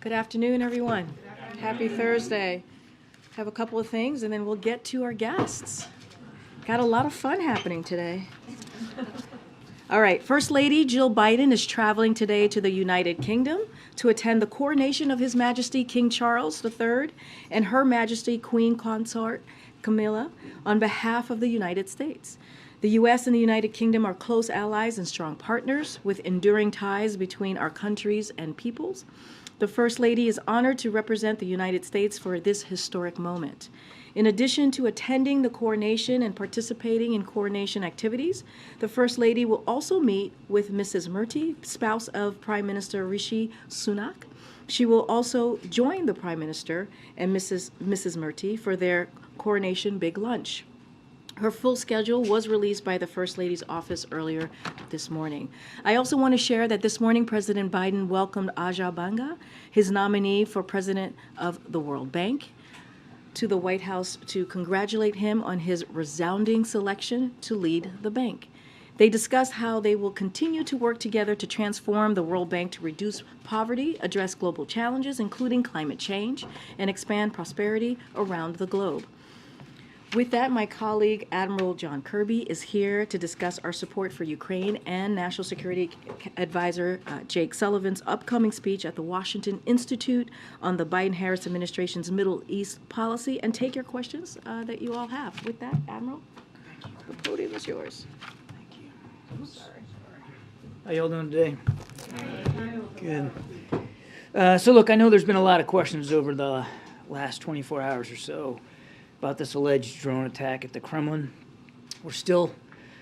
Good afternoon, everyone. Happy Thursday. Have a couple of things, and then we'll get to our guests. Got a lot of fun happening today. All right, First Lady Jill Biden is traveling today to the United Kingdom to attend the coronation of His Majesty King Charles III and Her Majesty Queen Consort Camilla on behalf of the United States. The U.S. and the United Kingdom are close allies and strong partners with enduring ties between our countries and peoples. The First Lady is honored to represent the United States for this historic moment. In addition to attending the coronation and participating in coronation activities, the First Lady will also meet with Mrs. Murty, spouse of Prime Minister Rishi Sunak. She will also join the Prime Minister and Mrs. Murty for their coronation big lunch. Her full schedule was released by the First Lady's office earlier this morning. I also want to share that this morning President Biden welcomed Ajay Banga, his nominee for president of the World Bank, to the White House to congratulate him on his resounding selection to lead the bank. They discussed how they will continue to work together to transform the World Bank to reduce poverty, address global challenges, including climate change, and expand prosperity around the globe. With that, my colleague, Admiral John Kirby, is here to discuss our support for Ukraine and National Security Advisor Jake Sullivan's upcoming speech at the Washington Institute on the Biden-Harris administration's Middle East policy, and take your questions that you all have. With that, Admiral, the podium is yours. Thank you. How y'all doing today? Good. So look, I know there's been a lot of questions over the last 24 hours or so about this alleged drone attack at the Kremlin. We're still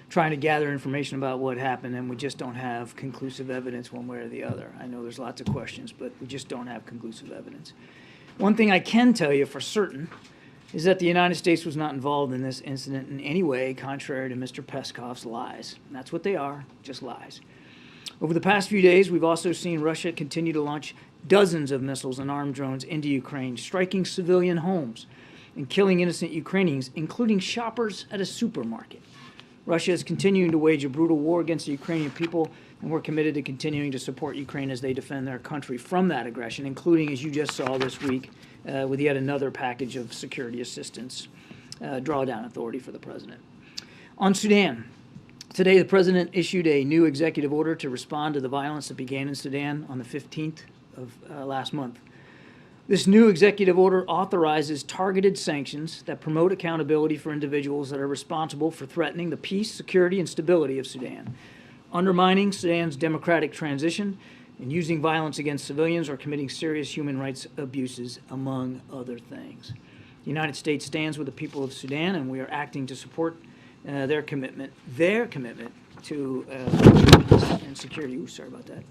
trying to gather information about what happened, and we just don't have conclusive evidence one way or the other. I know there's lots of questions, but we just don't have conclusive evidence. One thing I can tell you for certain is that the United States was not involved in this incident in any way, contrary to Mr. Peskov's lies. And that's what they are, just lies. Over the past few days, we've also seen Russia continue to launch dozens of missiles and armed drones into Ukraine, striking civilian homes and killing innocent Ukrainians, including shoppers at a supermarket. Russia is continuing to wage a brutal war against the Ukrainian people, and we're committed to continuing to support Ukraine as they defend their country from that aggression, including, as you just saw this week, with yet another package of security assistance, drawdown authority for the president. On Sudan, today the president issued a new executive order to respond to the violence that began in Sudan on the 15th of last month. This new executive order authorizes targeted sanctions that promote accountability for individuals that are responsible for threatening the peace, security, and stability of Sudan, undermining Sudan's democratic transition, and using violence against civilians or committing serious human rights abuses, among other things. The United States stands with the people of Sudan, and we are acting to support their commitment to peace and security. Ooh, sorry about that.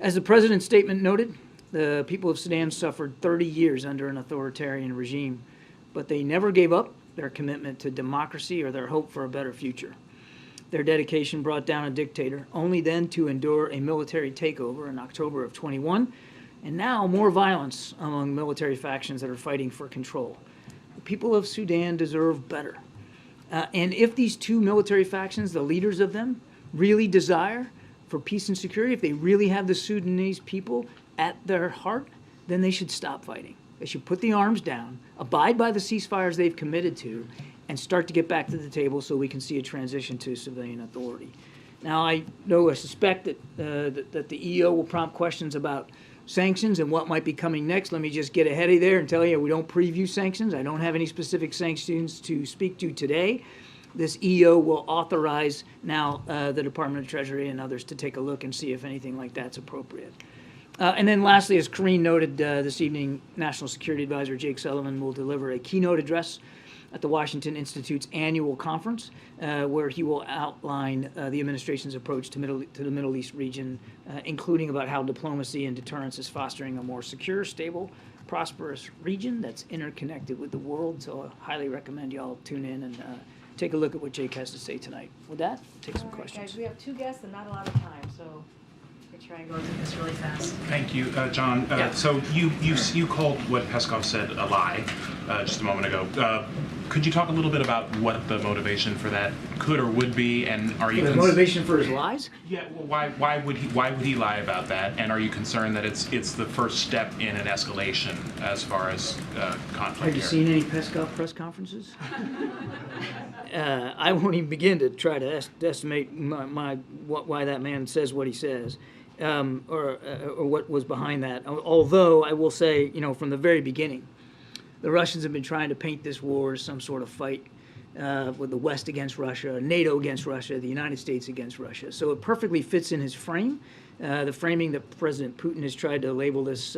As the president's statement noted, the people of Sudan suffered 30 years under an authoritarian regime, but they never gave up their commitment to democracy or their hope for a better future. Their dedication brought down a dictator, only then to endure a military takeover in October of 21, and now more violence among military factions that are fighting for control. The people of Sudan deserve better. And if these two military factions, the leaders of them, really desire for peace and security, if they really have the Sudanese people at their heart, then they should stop fighting. They should put the arms down, abide by the ceasefires they've committed to, and start to get back to the table so we can see a transition to civilian authority. Now, I suspect that that the EO will prompt questions about sanctions and what might be coming next. Let me just get ahead of there and tell you we don't preview sanctions. I don't have any specific sanctions to speak to today. This EO will authorize now the Department of Treasury and others to take a look and see if anything like that's appropriate. And then lastly, as Karine noted this evening, National Security Advisor Jake Sullivan will deliver a keynote address at the Washington Institute's annual conference, where he will outline the administration's approach to the Middle East region, including about how diplomacy and deterrence is fostering a more secure, stable, prosperous region that's interconnected with the world. So I highly recommend y'all tune in and take a look at what Jake has to say tonight. With that, take some questions. Guys, we have two guests and not a lot of time, so try and go through this really fast. Thank you, John. So you called what Peskov said a lie. just a moment ago. Could you talk a little bit about what the motivation for that could or would be, and are you The motivation for his lies? Yeah, well, why would he lie about that? And are you concerned that it's the first step in an escalation as far as conflict? Have you seen any press conferences? I won't even begin to try to estimate why that man says what he says, or what was behind that. Although I will say, from the very beginning, the Russians have been trying to paint this war as some sort of fight with the West against Russia, NATO against Russia, the United States against Russia. So it perfectly fits in his frame, the framing that President Putin has tried to label this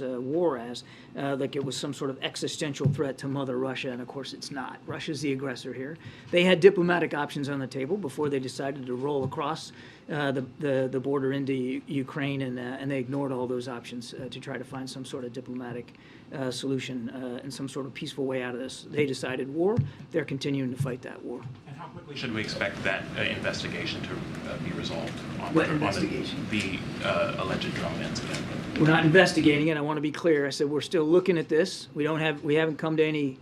war as, like it was some sort of existential threat to Mother Russia, and of course it's not. Russia's the aggressor here. They had diplomatic options on the table before they decided to roll across the border into Ukraine, and they ignored all those options to try to find some sort of diplomatic solution and some sort of peaceful way out of this. They decided war. They're continuing to fight that war. And how quickly should we expect that investigation to be resolved on What investigation? The alleged drone incident? We're not investigating it. I want to be clear. I said we're still looking at this. We haven't come to any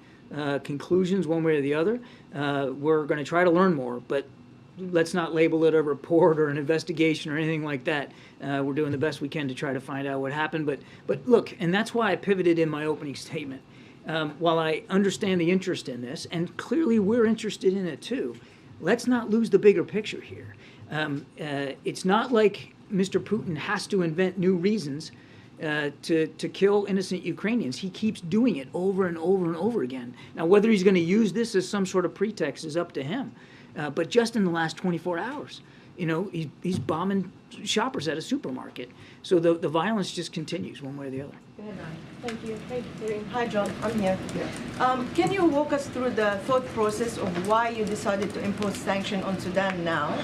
conclusions one way or the other. We're going to try to learn more, but let's not label it a report or an investigation or anything like that. We're doing the best we can to try to find out what happened. But look, and that's why I pivoted in my opening statement. While I understand the interest in this, and clearly we're interested in it too, let's not lose the bigger picture here. It's not like Mr. Putin has to invent new reasons to kill innocent Ukrainians. He keeps doing it over and over and over again. Now, whether he's going to use this as some sort of pretext is up to him. But just in the last 24 hours, he's bombing shoppers at a supermarket. So the violence just continues one way or the other. Go ahead, Ryan. Thank you. Hey, Karine. Hi, John. I'm here. Can you walk us through the thought process of why you decided to impose sanction on Sudan now?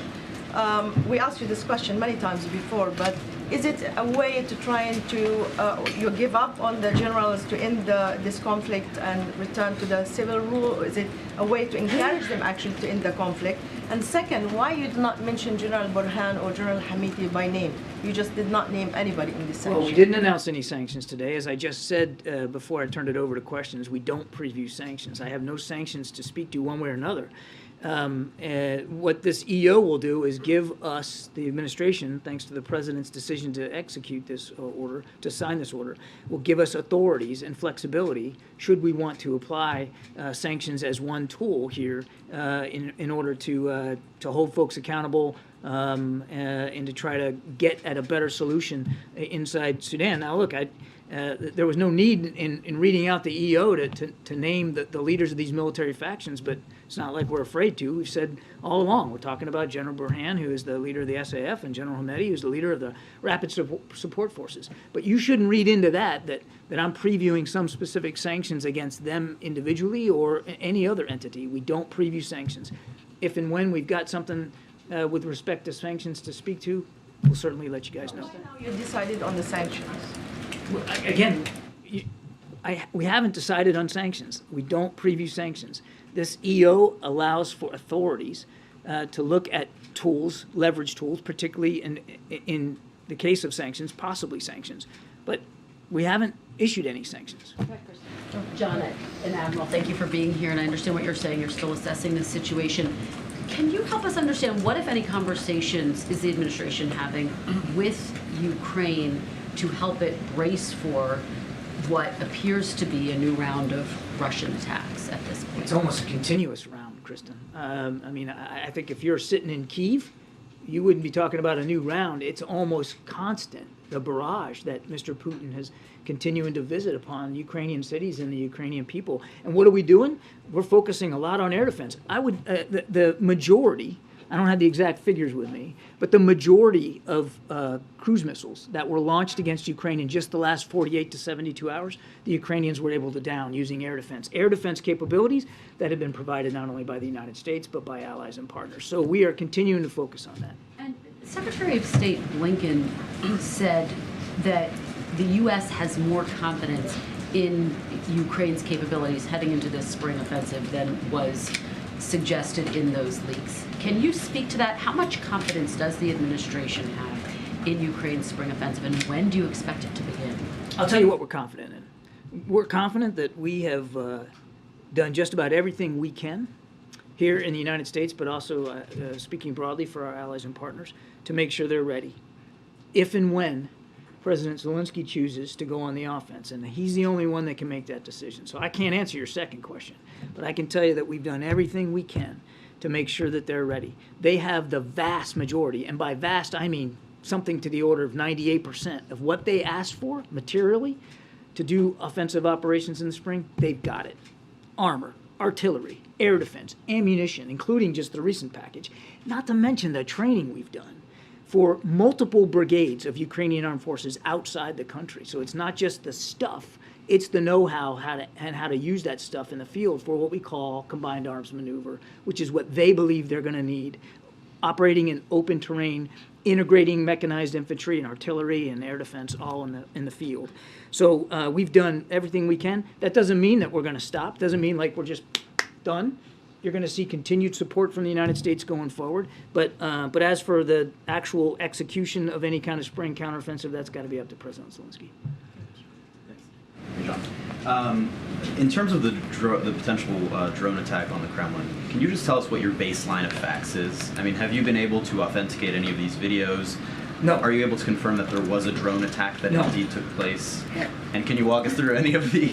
We asked you this question many times before, but is it a way to try and you give up on the generals to end this conflict and return to the civil rule? Or is it a way to encourage them actually to end the conflict? And second, why you did not mention General Burhan or General Hamiti by name? You just did not name anybody in this sanction. Well, we didn't announce any sanctions today. As I just said before I turned it over to questions, we don't preview sanctions. I have no sanctions to speak to one way or another. What this EO will do is give us, the administration, thanks to the president's decision to execute this order, to sign this order, will give us authorities and flexibility should we want to apply sanctions as one tool here in order to hold folks accountable and to try to get at a better solution inside Sudan. Now, look, there was no need in reading out the EO to name the leaders of these military factions, but it's not like we're afraid to. We've said all along, we're talking about General Burhan, who is the leader of the SAF, and General Hameti, who's the leader of the Rapid Support Forces. But you shouldn't read into that I'm previewing some specific sanctions against them individually or any other entity. We don't preview sanctions. If and when we've got something with respect to sanctions to speak to, we'll certainly let you guys know. How you decided on the sanctions? Again, we haven't decided on sanctions. We don't preview sanctions. This EO allows for authorities to look at tools, leverage tools, particularly in the case of sanctions, possibly sanctions. But we haven't issued any sanctions. John and Admiral, thank you for being here, and I understand what you're saying. You're still assessing the situation. Can you help us understand what, if any, conversations is the administration having with Ukraine to help it brace for what appears to be a new round of Russian attacks at this point? It's almost a continuous round, Kristen. I think if you're sitting in Kyiv, you wouldn't be talking about a new round. It's almost constant, the barrage that Mr. Putin has continuing to visit upon Ukrainian cities and the Ukrainian people. And what are we doing? We're focusing a lot on air defense. The majority, I don't have the exact figures with me, but the majority of cruise missiles that were launched against Ukraine in just the last 48 to 72 hours, the Ukrainians were able to down using air defense capabilities that have been provided not only by the United States, but by allies and partners. So we are continuing to focus on that. And Secretary of State Blinken said that the U.S. has more confidence in Ukraine's capabilities heading into this spring offensive than was suggested in those leaks. Can you speak to that? How much confidence does the administration have in Ukraine's spring offensive, and when do you expect it to begin? I'll tell you what we're confident in. we're confident that we have done just about everything we can here in the United States, but also speaking broadly for our allies and partners, to make sure they're ready if and when President Zelensky chooses to go on the offense. And he's the only one that can make that decision. So I can't answer your second question, but I can tell you that we've done everything we can to make sure that they're ready. They have the vast majority, and by vast I mean something to the order of 98% of what they asked for materially to do offensive operations in the spring. They've got it. Armor, artillery, air defense, ammunition, including just the recent package, not to mention the training we've done for multiple brigades of Ukrainian armed forces outside the country. So it's not just the stuff, it's the know-how how to use that stuff in the field for what we call combined arms maneuver, which is what they believe they're going to need, operating in open terrain, integrating mechanized infantry and artillery and air defense all in the field. So we've done everything we can. That doesn't mean that we're going to stop. Doesn't mean like we're just done. You're going to see continued support from the United States going forward. But as for the actual execution of any kind of spring counteroffensive, that's got to be up to President Zelensky. Hey, John. In terms of the potential drone attack on the Kremlin, can you just tell us what your baseline of facts is? I mean, have you been able to authenticate any of these videos? No. Are you able to confirm that there was a drone attack that No. indeed took place? And can you walk us through any of the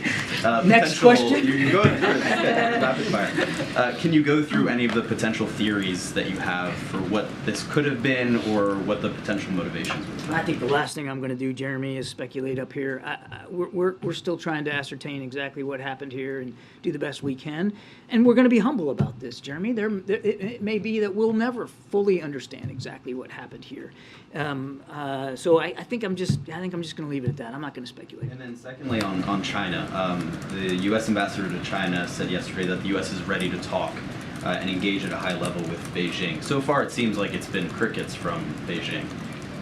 Next potential... question. You go through it. Rapid fire. Can you go through any of the potential theories that you have for what this could have been or what the potential motivations would be? I think the last thing I'm going to do, Jeremy, is speculate up here. We're still trying to ascertain exactly what happened here and do the best we can. And we're going to be humble about this, Jeremy. It may be that we'll never fully understand exactly what happened here. So I think I'm just going to leave it at that. I'm not going to speculate. And then secondly, on China, the U.S. ambassador to China said yesterday that the U.S. is ready to talk and engage at a high level with Beijing. So far, it seems like it's been crickets from Beijing.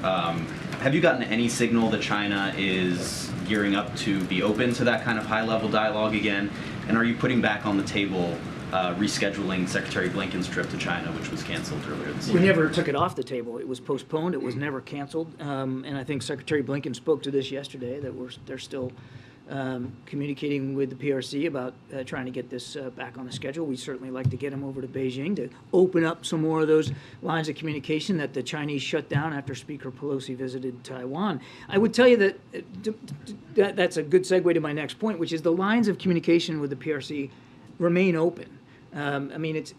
Have you gotten any signal that China is gearing up to be open to that kind of high-level dialogue again? And are you putting back on the table rescheduling Secretary Blinken's trip to China, which was canceled earlier this year? We never took it off the table. It was postponed. It was never canceled. And I think Secretary Blinken spoke to this yesterday, that they're still communicating with the PRC about trying to get this back on the schedule. We certainly like to get them over to Beijing to open up some more of those lines of communication that the Chinese shut down after Speaker Pelosi visited Taiwan. I would tell you that that's a good segue to my next point, which is the lines of communication with the PRC remain open. I mean, it's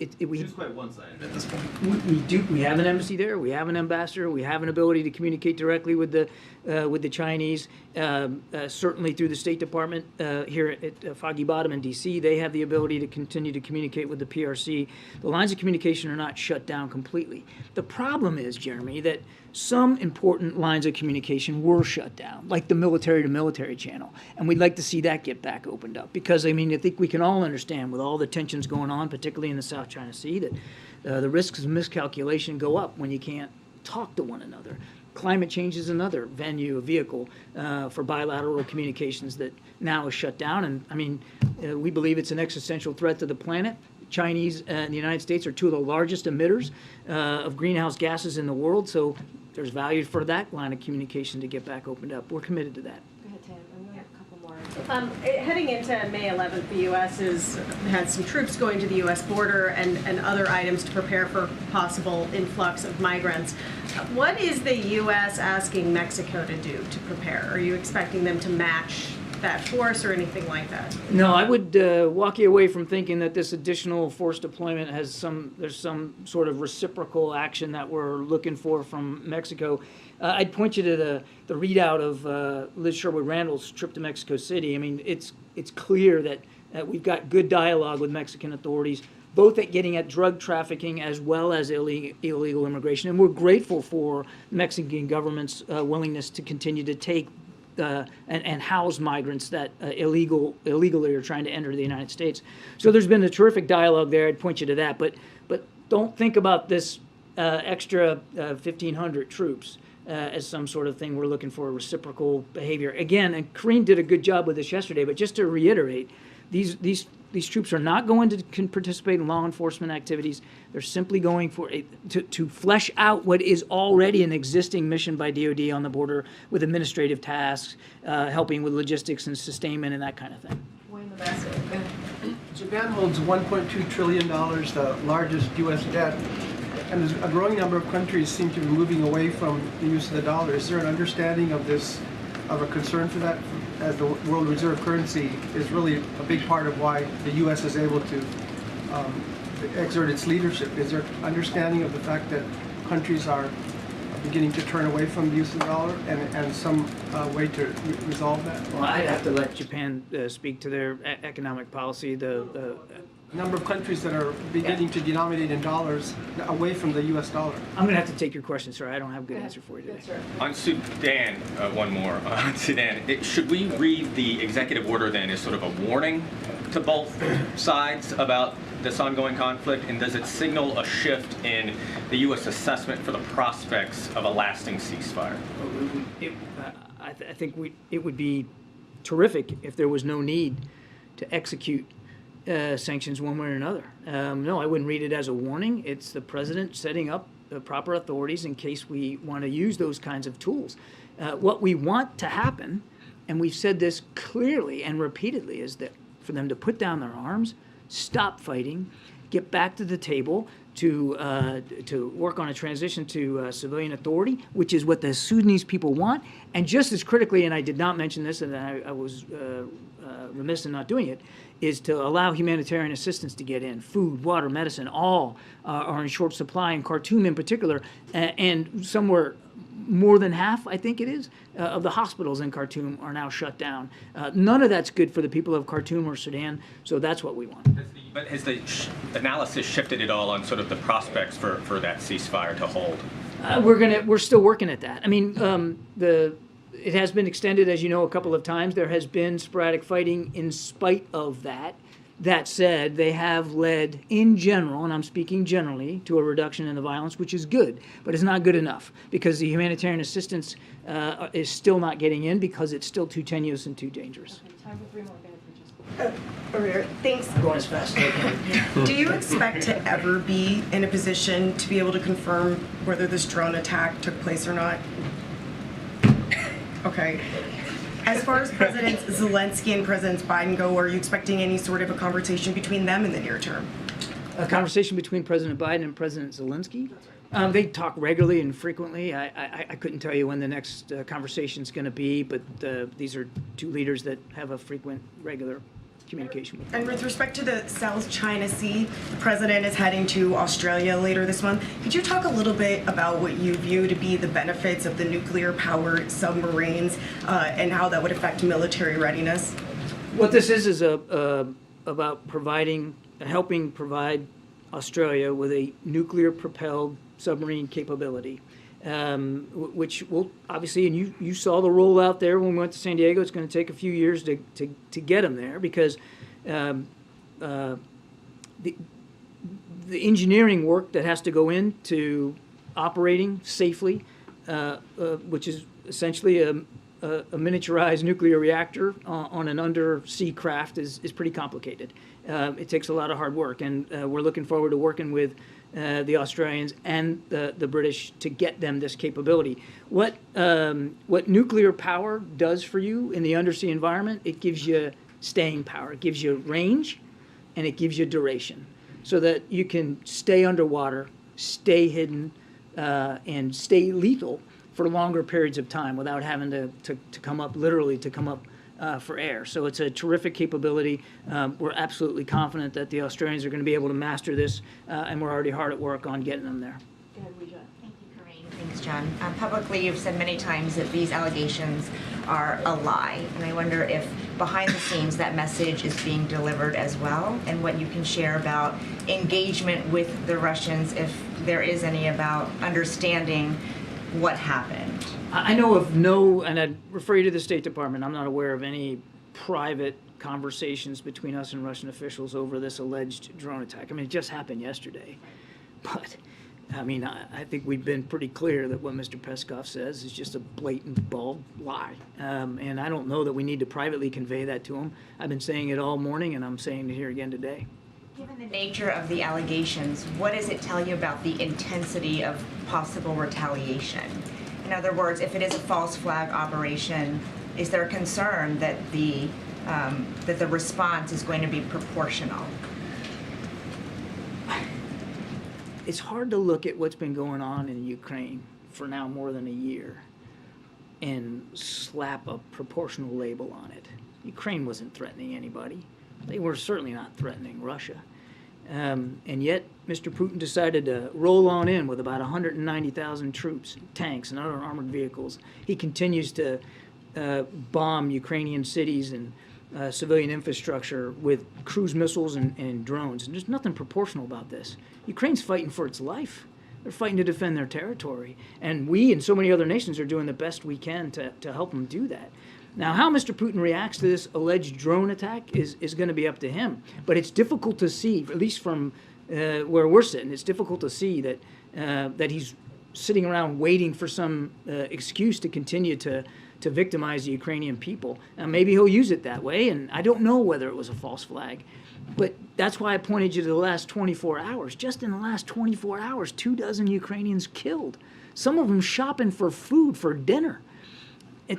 quite one-sided at this point. We have an embassy there. We have an ambassador. We have an ability to communicate directly with the Chinese. Certainly through the State Department here at Foggy Bottom in D.C., they have the ability to continue to communicate with the PRC. The lines of communication are not shut down completely. The problem is, Jeremy, that some important lines of communication were shut down, like the military-to-military channel, and we'd like to see that get back opened up because, I mean, I think we can all understand with all the tensions going on, particularly in the South China Sea, that the risks of miscalculation go up when you can't talk to one another. Climate change is another venue, a vehicle for bilateral communications that now is shut down, and I mean, we believe it's an existential threat to the planet. Chinese and the United States are two of the largest emitters of greenhouse gases in the world, so there's value for that line of communication to get back opened up. We're committed to that. Go ahead, Tam. I'm going to have a couple more. Heading into May 11th, the U.S. has had some troops going to the U.S. border and other items to prepare for possible influx of migrants. What is the U.S. asking Mexico to do to prepare? Are you expecting them to match that force or anything like that? No, I would walk you away from thinking that this additional force deployment there's some sort of reciprocal action that we're looking for from Mexico. I'd point you to the readout of Liz Sherwood Randall's trip to Mexico City. I mean, it's clear that we've got good dialogue with Mexican authorities, both at getting at drug trafficking as well as illegal immigration. And we're grateful for the Mexican government's willingness to continue to take and house migrants that illegally are trying to enter the United States. So there's been a terrific dialogue there. I'd point you to that. But don't think about this extra 1,500 troops as some sort of thing we're looking for reciprocal behavior. Again, and Karine did a good job with this yesterday, but just to reiterate, these these troops are not going to participate in law enforcement activities. They're simply going to flesh out what is already an existing mission by DoD on the border with administrative tasks, helping with logistics and sustainment and that kind of thing. Japan holds $1.2 trillion, the largest U.S. debt, and a growing number of countries seem to be moving away from the use of the dollar. Is there an understanding of this, of a concern for that, as the world reserve currency is really a big part of why the U.S. is able to exert its leadership? Is there understanding of the fact that countries are beginning to turn away from the use of the dollar and some way to resolve that? Well, I'd have to let Japan speak to their economic policy. The number of countries that are beginning to denominate in dollars away from the U.S. dollar. I'm going to have to take your question, sir. I don't have a good answer for you today. On Sudan, one more. On Sudan, should we read the executive order then as sort of a warning to both sides about this ongoing conflict, and does it signal a shift in the U.S. assessment for the prospects of a lasting ceasefire? I think it would be terrific if there was no need to execute sanctions one way or another. No, I wouldn't read it as a warning. It's the president setting up the proper authorities in case we want to use those kinds of tools. What we want to happen, and we've said this clearly and repeatedly, is that for them to put down their arms, stop fighting, get back to the table to work on a transition to civilian authority, which is what the Sudanese people want. And just as critically, and I did not mention this, and I was remiss in not doing it, is to allow humanitarian assistance to get in. Food, water, medicine, all are in short supply, in Khartoum in particular, and somewhere more than half, I think it is, of the hospitals in Khartoum are now shut down. None of that's good for the people of Khartoum or Sudan, so that's what we want. But has the analysis shifted at all on sort of the prospects for that ceasefire to hold? We're still working at that. I mean, it has been extended, as you know, a couple of times. There has been sporadic fighting in spite of that. That said, they have led, in general, and I'm speaking generally, to a reduction in the violence, which is good, but it's not good enough because the humanitarian assistance is still not getting in because it's still too tenuous and too dangerous. Okay, time for 3 more. Thanks. Going as fast as I can. Do you expect to ever be in a position to be able to confirm whether this drone attack took place or not? Okay. As far as President Zelensky and President Biden go, are you expecting any sort of a conversation between them in the near term? A conversation between President Biden and President Zelensky? They talk regularly and frequently. I couldn't tell you when the next conversation is going to be, but these are two leaders that have a frequent, regular communication with them. And with respect to the South China Sea, the president is heading to Australia later this month. Could you talk a little bit about what you view to be the benefits of the nuclear-powered submarines and how that would affect military readiness? What this is about helping provide Australia with a nuclear-propelled submarine capability, which will obviously, and you saw the rollout there when we went to San Diego. It's going to take a few years to get them there because the engineering work that has to go into operating safely, which is essentially a miniaturized nuclear reactor on an undersea craft, is pretty complicated. It takes a lot of hard work, and we're looking forward to working with the Australians and the British to get them this capability. What nuclear power does for you in the undersea environment, it gives you staying power. It gives you range, and it gives you duration, so that you can stay underwater, stay hidden, and stay lethal for longer periods of time without having to come up, literally to come up for air. So it's a terrific capability. We're absolutely confident that the Australians are going to be able to master this, and we're already hard at work on getting them there. Go ahead, Weijia. Thank you, Karine. Thanks, John. Publicly, you've said many times that these allegations are a lie, and I wonder if behind the scenes that message is being delivered as well, and what you can share about engagement with the Russians, if there is any, about understanding what happened. I know of no, and I'd refer you to the State Department, I'm not aware of any private conversations between us and Russian officials over this alleged drone attack. I mean, it just happened yesterday. But I mean, I think we've been pretty clear that what Mr. Peskov says is just a blatant, bald lie. And I don't know that we need to privately convey that to him. I've been saying it all morning, and I'm saying it here again today. Given the nature of the allegations, what does it tell you about the intensity of possible retaliation? In other words, if it is a false flag operation, is there a concern that the response is going to be proportional? It's hard to look at what's been going on in Ukraine for now more than a year and slap a proportional label on it. Ukraine wasn't threatening anybody. They were certainly not threatening Russia. And yet, Mr. Putin decided to roll on in with about 190,000 troops, tanks, and other armored vehicles. He continues to bomb Ukrainian cities and civilian infrastructure with cruise missiles and drones. And there's nothing proportional about this. Ukraine's fighting for its life. They're fighting to defend their territory. And we and so many other nations are doing the best we can to help them do that. Now, how Mr. Putin reacts to this alleged drone attack is going to be up to him. But it's difficult to see, at least from where we're sitting, it's difficult to see that he's sitting around waiting for some excuse to continue to victimize the Ukrainian people. Now, maybe he'll use it that way, and I don't know whether it was a false flag. But that's why I pointed you to the last 24 hours. Just in the last 24 hours, 24 Ukrainians killed. Some of them shopping for food for dinner.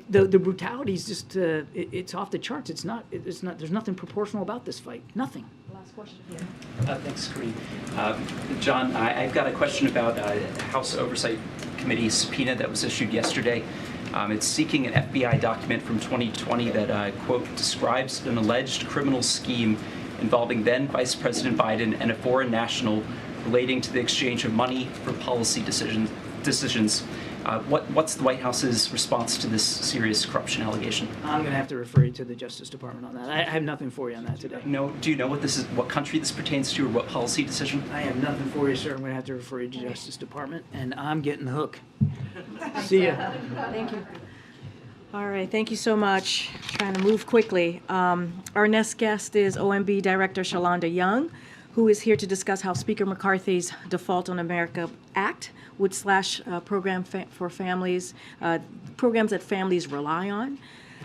The brutality is just, it's off the charts. It's not, there's nothing proportional about this fight. Nothing. Last question here. Thanks, Karine. John, I've got a question about House Oversight Committee subpoena that was issued yesterday. It's seeking an FBI document from 2020 that, quote, describes an alleged criminal scheme involving then Vice President Biden and a foreign national relating to the exchange of money for policy decisions. What's the White House's response to this serious corruption allegation? I'm going to have to refer you to the Justice Department on that. I have nothing for you on that today. No. Do you know what country this pertains to, or what policy decision? I have nothing for you, sir. I'm going to have to refer you to the Justice Department, and I'm getting the hook. See ya. Thank you. All right, thank you so much. Trying to move quickly. Our next guest is OMB Director Shalonda Young, who is here to discuss how Speaker McCarthy's Default on America Act would slash programs that families rely on.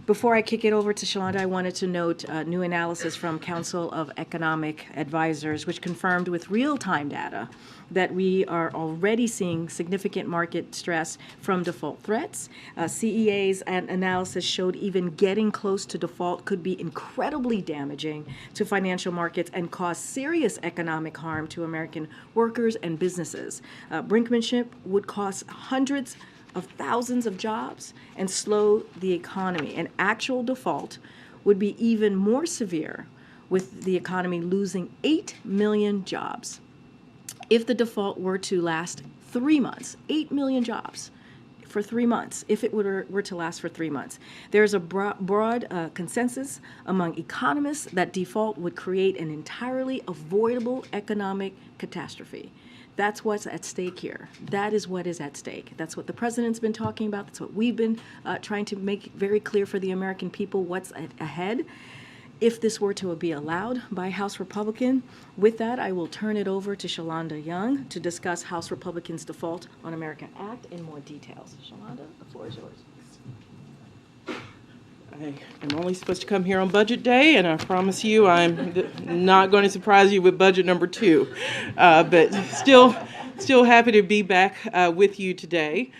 Before I kick it over to Shalonda, I wanted to note new analysis from Council of Economic Advisors, which confirmed with real-time data that we are already seeing significant market stress from default threats. CEA's analysis showed even getting close to default could be incredibly damaging to financial markets and cause serious economic harm to American workers and businesses. Brinkmanship would cost hundreds of thousands of jobs and slow the economy. An actual default would be even more severe, with the economy losing 8 million jobs. If the default were to last 3 months, 8 million jobs for 3 months, if it were to last for 3 months. There's a broad consensus among economists that default would create an entirely avoidable economic catastrophe. That's what's at stake here. That is what is at stake. That's what the president's been talking about. That's what we've been trying to make very clear for the American people what's ahead. If this were to be allowed by House Republican, with that, I will turn it over to Shalonda Young to discuss House Republicans' Default on America Act in more details. Shalonda, the floor is yours. I am only supposed to come here on budget day, and I promise you I'm not going to surprise you with budget number 2. But still happy to be back with you today.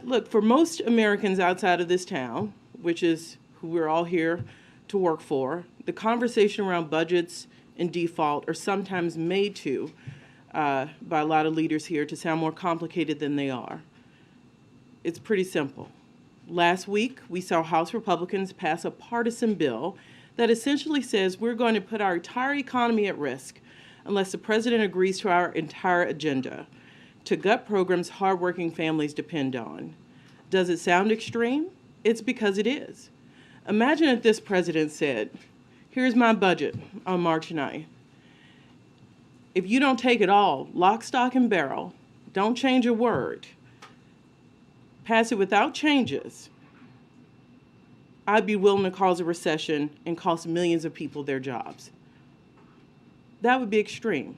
Look, for most Americans outside of this town, which is who we're all here to work for, the conversation around budgets and default are sometimes made to by a lot of leaders here to sound more complicated than they are. It's pretty simple. Last week, we saw House Republicans pass a partisan bill that essentially says we're going to put our entire economy at risk unless the president agrees to our entire agenda to gut programs hardworking families depend on. Does it sound extreme? It's because it is. Imagine if this president said, here's my budget on March 9th. If you don't take it all, lock, stock, and barrel, don't change a word, pass it without changes, I'd be willing to cause a recession and cost millions of people their jobs. That would be extreme.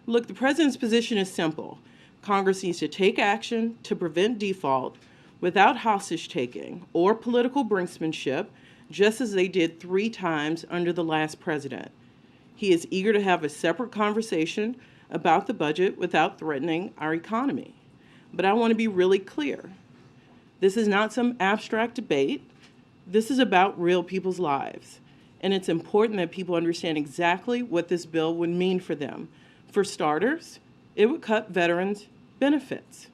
Look, the president's position is simple. Congress needs to take action to prevent default without hostage taking or political brinksmanship, just as they did 3 times under the last president. He is eager to have a separate conversation about the budget without threatening our economy. But I want to be really clear. This is not some abstract debate. This is about real people's lives. And it's important that people understand exactly what this bill would mean for them. For starters, it would cut veterans' benefits.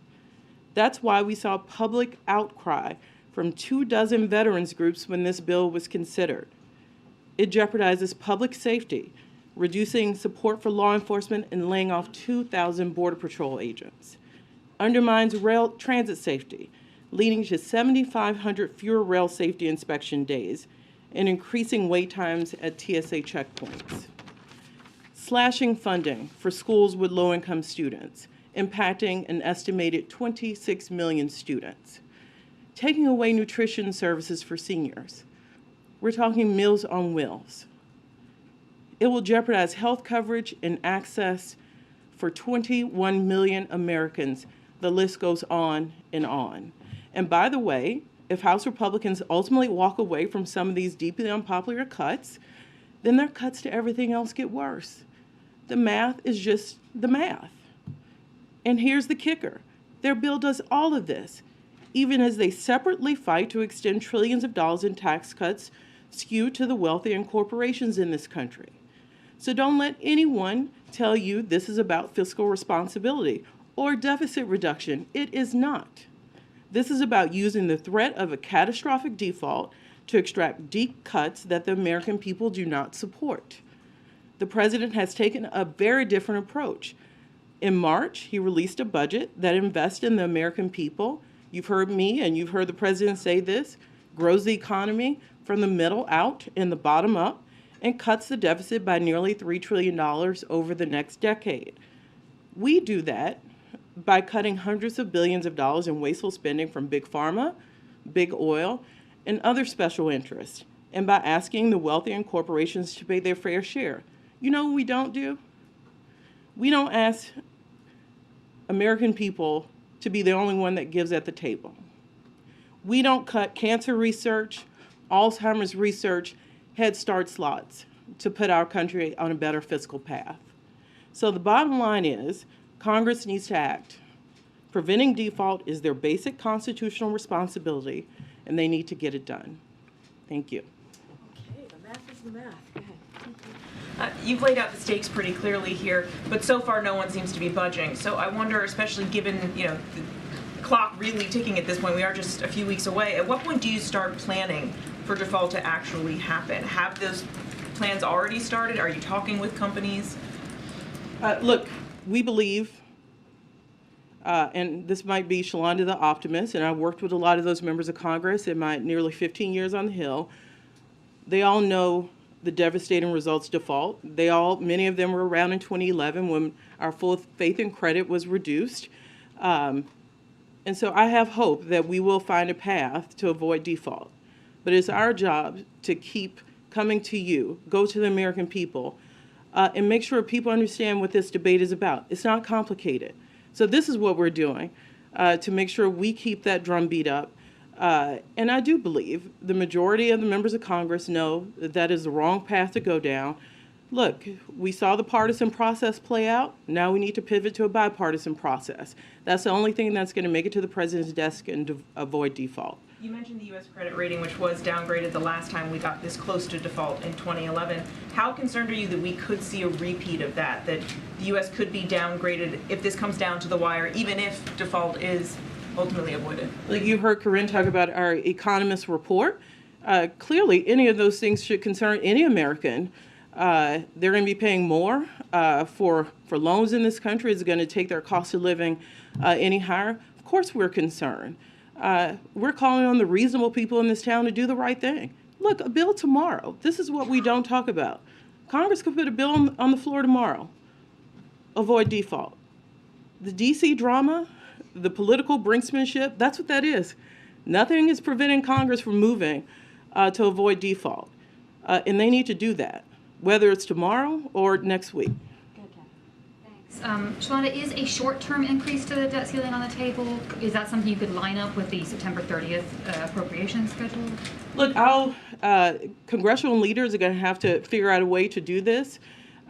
That's why we saw public outcry from 24 veterans groups when this bill was considered. It jeopardizes public safety, reducing support for law enforcement and laying off 2,000 Border Patrol agents. Undermines rail transit safety, leading to 7,500 fewer rail safety inspection days and increasing wait times at TSA checkpoints. Slashing funding for schools with low-income students, impacting an estimated 26 million students. Taking away nutrition services for seniors. We're talking Meals on Wheels. It will jeopardize health coverage and access for 21 million Americans. The list goes on and on. And by the way, if House Republicans ultimately walk away from some of these deeply unpopular cuts, then their cuts to everything else get worse. The math is just the math. And here's the kicker. Their bill does all of this, even as they separately fight to extend trillions of dollars in tax cuts skewed to the wealthy and corporations in this country. So don't let anyone tell you this is about fiscal responsibility or deficit reduction. It is not. This is about using the threat of a catastrophic default to extract deep cuts that the American people do not support. The president has taken a very different approach. In March, he released a budget that invests in the American people. You've heard me and you've heard the president say this, grows the economy from the middle out and the bottom up, and cuts the deficit by nearly $3 trillion over the next decade. We do that by cutting hundreds of billions of dollars in wasteful spending from big pharma, big oil, and other special interests, and by asking the wealthy and corporations to pay their fair share. You know what we don't do? We don't ask American people to be the only one that gives at the table. We don't cut cancer research, Alzheimer's research, Head Start slots to put our country on a better fiscal path. So the bottom line is, Congress needs to act. Preventing default is their basic constitutional responsibility, and they need to get it done. Thank you. Okay, the math is the math. Go ahead. You've laid out the stakes pretty clearly here, but so far no one seems to be budging. So I wonder, especially given the clock really ticking at this point, we are just a few weeks away, at what point do you start planning for default to actually happen? Have those plans already started? Are you talking with companies? Look, we believe, and this might be Shalonda the optimist, and I worked with a lot of those members of Congress in my nearly 15 years on the Hill. They all know the devastating results default. Many of them were around in 2011 when our full faith and credit was reduced. And so I have hope that we will find a path to avoid default. But it's our job to keep coming to you, go to the American people, and make sure people understand what this debate is about. It's not complicated. So this is what we're doing to make sure we keep that drumbeat up. And I do believe the majority of the members of Congress know that that is the wrong path to go down. Look, we saw the partisan process play out. Now we need to pivot to a bipartisan process. That's the only thing that's going to make it to the president's desk and avoid default. You mentioned the U.S. credit rating, which was downgraded the last time we got this close to default in 2011. How concerned are you that we could see a repeat of that the U.S. could be downgraded if this comes down to the wire, even if default is ultimately avoided? Like you heard Karine talk about our economist report. Clearly, any of those things should concern any American. They're going to be paying more for loans in this country. It's going to take their cost of living any higher. Of course, we're concerned. We're calling on the reasonable people in this town to do the right thing. Look, a bill tomorrow. This is what we don't talk about. Congress could put a bill on the floor tomorrow. Avoid default. The D.C. drama, the political brinksmanship, that's what that is. Nothing is preventing Congress from moving to avoid default. And they need to do that, whether it's tomorrow or next week. Shalonda, is a short-term increase to the debt ceiling on the table? Is that something you could line up with the September 30th appropriation schedule? Look, congressional leaders are going to have to figure out a way to do this.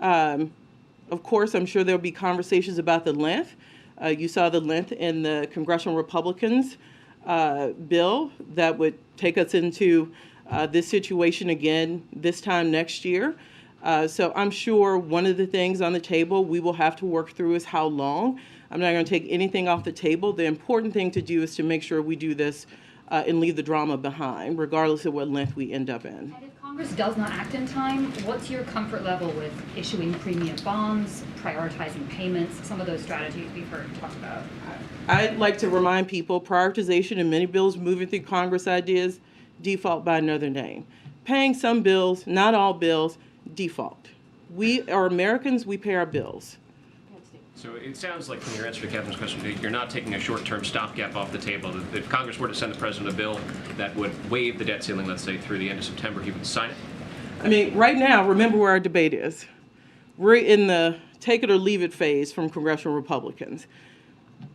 Of course, I'm sure there'll be conversations about the length. You saw the length in the congressional Republicans' bill that would take us into this situation again this time next year. So I'm sure one of the things on the table we will have to work through is how long. I'm not going to take anything off the table. The important thing to do is to make sure we do this and leave the drama behind, regardless of what length we end up in. And if Congress does not act in time, what's your comfort level with issuing premium bonds, prioritizing payments, some of those strategies we've heard talked about? I'd like to remind people prioritization in many bills moving through Congress ideas default by another name. Paying some bills, not all bills, default. We are Americans, we pay our bills. So it sounds like from your answer to Kevin's question, you're not taking a short-term stopgap off the table. If Congress were to send the president a bill that would waive the debt ceiling, let's say through the end of September, he would sign it? I mean, right now, remember where our debate is. We're in the take it or leave it phase from congressional Republicans.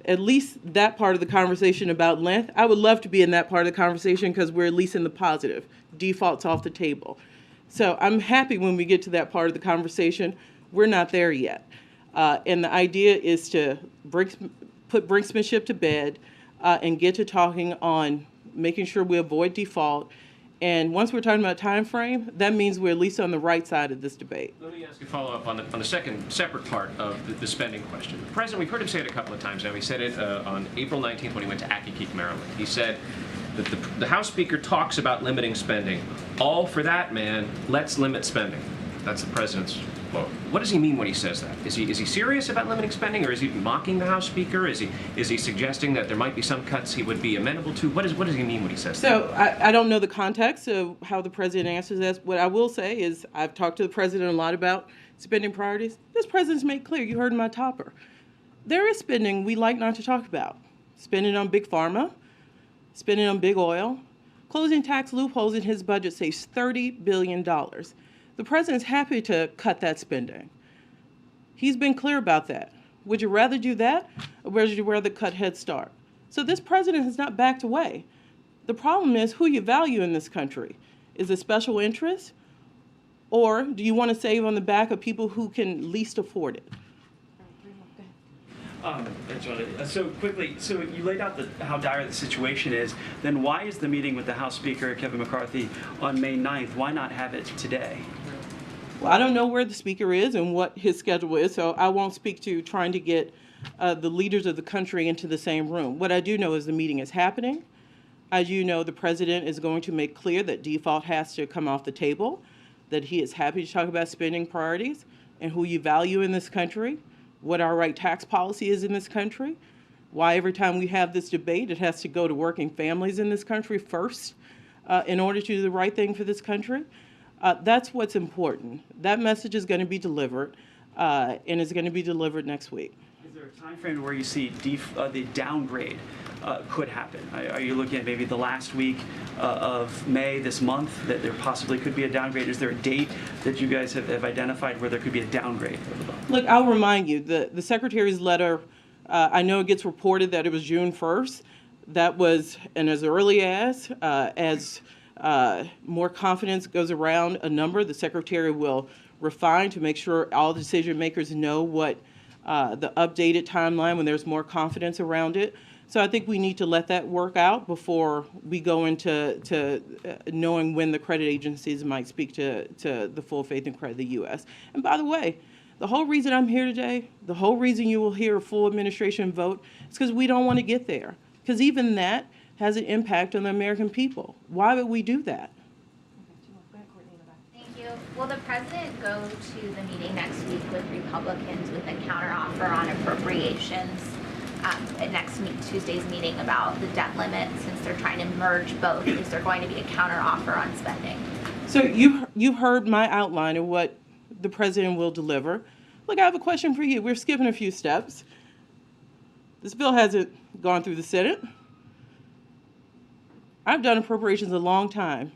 At least that part of the conversation about length, I would love to be in that part of the conversation because we're at least in the positive. Default's off the table. So I'm happy when we get to that part of the conversation. We're not there yet. And the idea is to put brinksmanship to bed and get to talking on making sure we avoid default. And once we're talking about time frame, that means we're at least on the right side of this debate. Let me ask you a follow-up on the second separate part of the spending question. The president, we've heard him say it a couple of times now. He said it on April 19th when he went to Accokeek, Maryland. He said that the House Speaker talks about limiting spending. All for that, man. Let's limit spending. That's the president's quote. What does he mean when he says that? Is he serious about limiting spending, or is he mocking the House Speaker? Is he suggesting that there might be some cuts he would be amenable to? What does he mean when he says that? So I don't know the context of how the president answers this. What I will say is I've talked to the president a lot about spending priorities. This president's made clear, you heard in my topper, there is spending we like not to talk about. Spending on big pharma, spending on big oil. Closing tax loopholes in his budget saves $30 billion. The president's happy to cut that spending. He's been clear about that. Would you rather do that, or would you rather cut Head Start? So this president has not backed away. The problem is who you value in this country. Is it special interest, or do you want to save on the back of people who can least afford it? So quickly, so you laid out how dire the situation is. Then why is the meeting with the House Speaker, Kevin McCarthy, on May 9th? Why not have it today? Well, I don't know where the speaker is and what his schedule is, so I won't speak to trying to get the leaders of the country into the same room. What I do know is the meeting is happening. As you know, the president is going to make clear that default has to come off the table, that he is happy to talk about spending priorities and who you value in this country, what our right tax policy is in this country, why every time we have this debate, it has to go to working families in this country first in order to do the right thing for this country. That's what's important. That message is going to be delivered, and it's going to be delivered next week. Is there a time frame where you see the downgrade could happen? Are you looking at maybe the last week of May, this month, that there possibly could be a downgrade? Is there a date that you guys have identified where there could be a downgrade? Look, I'll remind you, the Secretary's letter, I know it gets reported that it was June 1st. That was, and as early as more confidence goes around a number, the Secretary will refine to make sure all decision makers know what the updated timeline when there's more confidence around it. So I think we need to let that work out before we go into knowing when the credit agencies might speak to the full faith and credit of the U.S. And by the way, the whole reason I'm here today, the whole reason you will hear a full administration vote is because we don't want to get there. Because even that has an impact on the American people. Why would we do that? Thank you. Will the president go to the meeting next week with Republicans with a counteroffer on appropriations at Tuesday's meeting about the debt limit, since they're trying to merge both? Is there going to be a counteroffer on spending? So you heard my outline of what the president will deliver. Look, I have a question for you. We're skipping a few steps. This bill hasn't gone through the Senate. I've done appropriations a long time.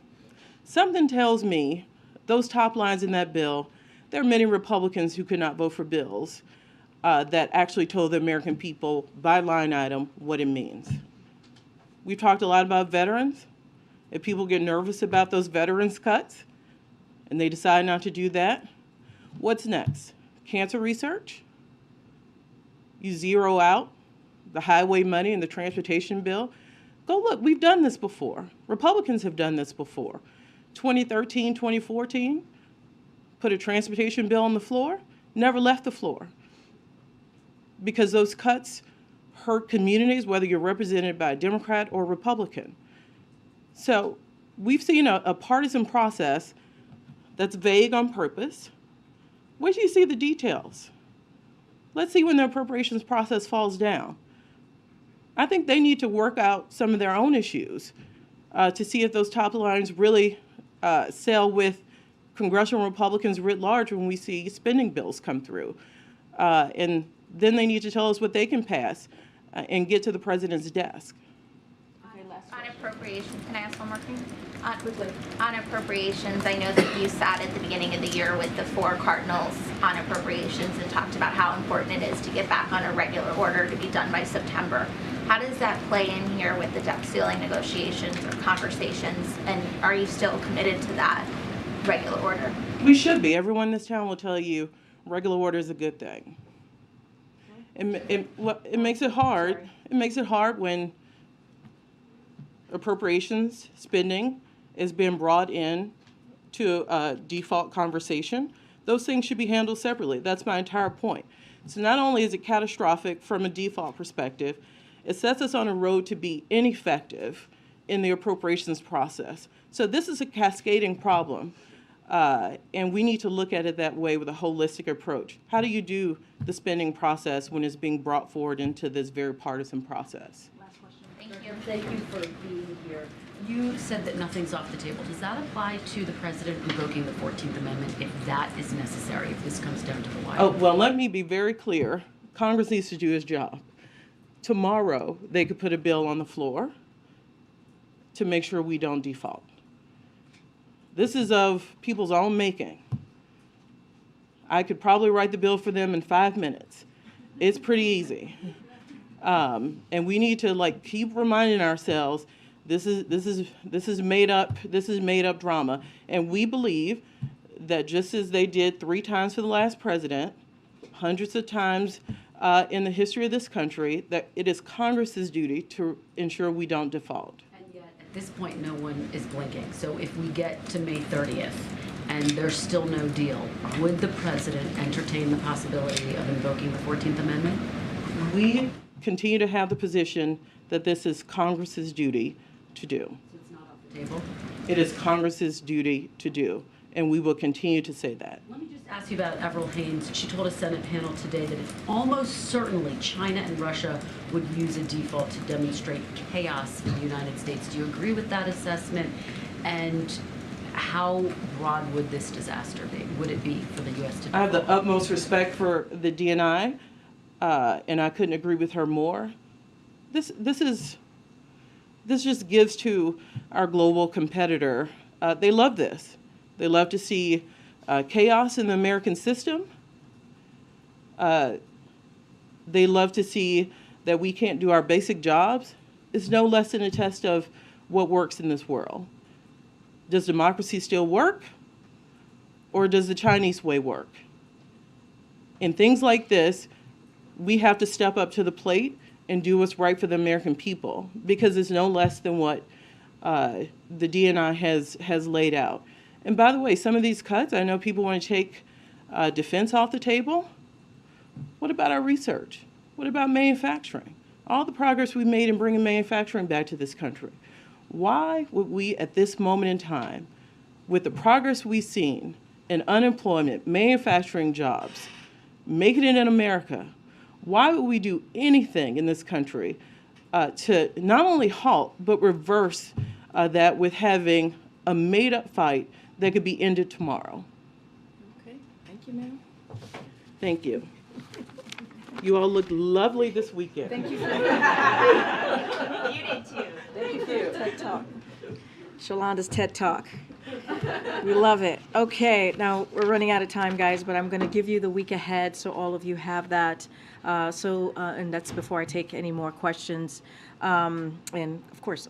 Something tells me those top lines in that bill, there are many Republicans who could not vote for bills that actually told the American people by line item what it means. We've talked a lot about veterans. If people get nervous about those veterans cuts and they decide not to do that, what's next? Cancer research? You zero out the highway money and the transportation bill. Go look, we've done this before. Republicans have done this before. 2013, 2014, put a transportation bill on the floor, never left the floor. Because those cuts hurt communities, whether you're represented by a Democrat or Republican. So we've seen a partisan process that's vague on purpose. Wait till you see the details. Let's see when the appropriations process falls down. I think they need to work out some of their own issues to see if those top lines really sail with congressional Republicans writ large when we see spending bills come through. And then they need to tell us what they can pass and get to the president's desk. On appropriations, can I ask one more thing? On appropriations, I know that you sat at the beginning of the year with the 4 cardinals on appropriations and talked about how important it is to get back on a regular order to be done by September. How does that play in here with the debt ceiling negotiations or conversations? And are you still committed to that regular order? We should be. Everyone in this town will tell you regular order is a good thing. It makes it hard. It makes it hard when appropriations spending is being brought in to a default conversation. Those things should be handled separately. That's my entire point. So not only is it catastrophic from a default perspective, it sets us on a road to be ineffective in the appropriations process. So this is a cascading problem, and we need to look at it that way with a holistic approach. How do you do the spending process when it's being brought forward into this very partisan process? Thank you. Thank you for being here. You said that nothing's off the table. Does that apply to the president invoking the 14th Amendment if that is necessary, if this comes down to the wire? Oh, well, let me be very clear. Congress needs to do its job. Tomorrow, they could put a bill on the floor to make sure we don't default. This is of people's own making. I could probably write the bill for them in 5 minutes. It's pretty easy. And we need to keep reminding ourselves this is made up drama. And we believe that just as they did 3 times for the last president, hundreds of times in the history of this country, that it is Congress's duty to ensure we don't default. And yet, at this point, no one is blinking. So if we get to May 30th and there's still no deal, would the president entertain the possibility of invoking the 14th Amendment? We continue to have the position that this is Congress's duty to do. So it's not off the table? It is Congress's duty to do, and we will continue to say that. Let me just ask you about Avril Haines. She told a Senate panel today that it's almost certainly China and Russia would use a default to demonstrate chaos in the United States. Do you agree with that assessment? And how broad would this disaster be? Would it be for the U.S. to default? I have the utmost respect for the DNI, and I couldn't agree with her more. This just gives to our global competitor. They love this. They love to see chaos in the American system. They love to see that we can't do our basic jobs. It's no less than a test of what works in this world. Does democracy still work? Or does the Chinese way work? In things like this, we have to step up to the plate and do what's right for the American people, because it's no less than what the DNI has laid out. And by the way, some of these cuts, I know people want to take defense off the table. What about our research? What about manufacturing? All the progress we've made in bringing manufacturing back to this country. Why would we, at this moment in time, with the progress we've seen in unemployment, manufacturing jobs, making it in America, why would we do anything in this country to not only halt, but reverse that with having a made-up fight that could be ended tomorrow? Okay, thank you, ma'am. Thank you. You all look lovely this weekend. Thank you for You did too. Thank you for your TED Talk. Sholanda's TED Talk. We love it. Okay, now we're running out of time, guys, but I'm going to give you the week ahead so all of you have that. And that's before I take any more questions. And of course,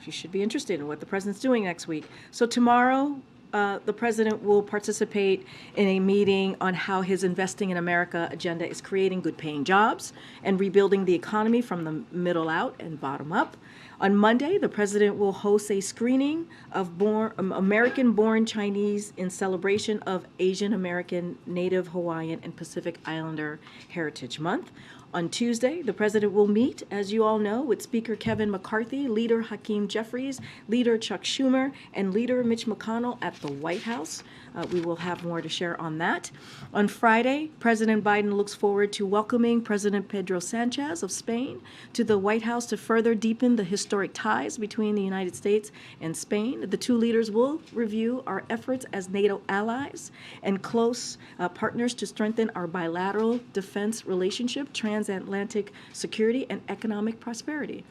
you should be interested in what the president's doing next week. So tomorrow, the president will participate in a meeting on how his Investing in America agenda is creating good-paying jobs and rebuilding the economy from the middle out and bottom up. On Monday, the president will host a screening of American-born Chinese in celebration of Asian American, Native Hawaiian, and Pacific Islander Heritage Month. On Tuesday, the president will meet, as you all know, with Speaker Kevin McCarthy, Leader Hakeem Jeffries, Leader Chuck Schumer, and Leader Mitch McConnell at the White House. We will have more to share on that. On Friday, President Biden looks forward to welcoming President Pedro Sanchez of Spain to the White House to further deepen the historic ties between the United States and Spain. The two leaders will review our efforts as NATO allies and close partners to strengthen our bilateral defense relationship, transatlantic security, and economic prosperity.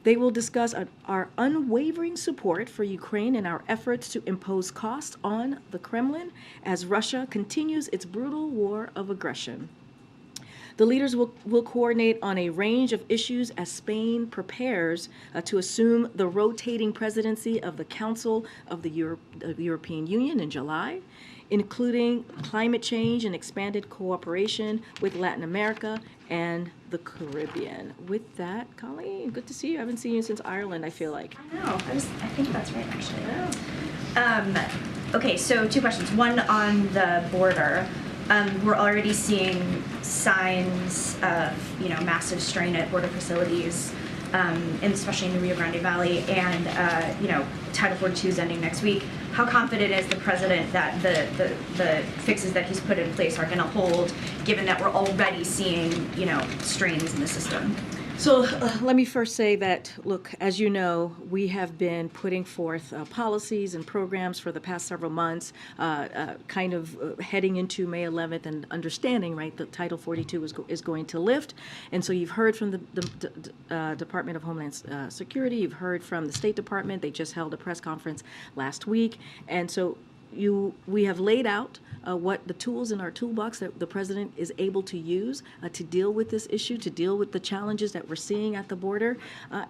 They will discuss our unwavering support for Ukraine and our efforts to impose costs on the Kremlin as Russia continues its brutal war of aggression. The leaders will coordinate on a range of issues as Spain prepares to assume the rotating presidency of the Council of the European Union in July, including climate change and expanded cooperation with Latin America and the Caribbean. With that, Colleen, good to see you. I haven't seen you since Ireland, I feel like. I know. I think that's right, actually. Okay, so two questions. One on the border. We're already seeing signs of, massive strain at border facilities, and especially in the Rio Grande Valley, and Title 42 is ending next week. How confident is the president that the fixes that he's put in place are going to hold, given that we're already seeing, strains in the system? So let me first say that, look, as you know, we have been putting forth policies and programs for the past several months, kind of heading into May 11th and understanding, right, that Title 42 is going to lift. And so you've heard from the Department of Homeland Security, you've heard from the State Department. They just held a press conference last week. And so we have laid out what the tools in our toolbox that the president is able to use to deal with this issue, to deal with the challenges that we're seeing at the border.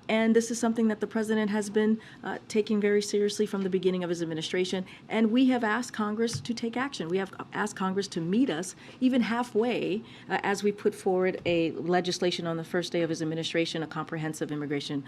And this is something that the president has been taking very seriously from the beginning of his administration. And we have asked Congress to take action. We have asked Congress to meet us even halfway as we put forward a legislation on the first day of his administration, a comprehensive immigration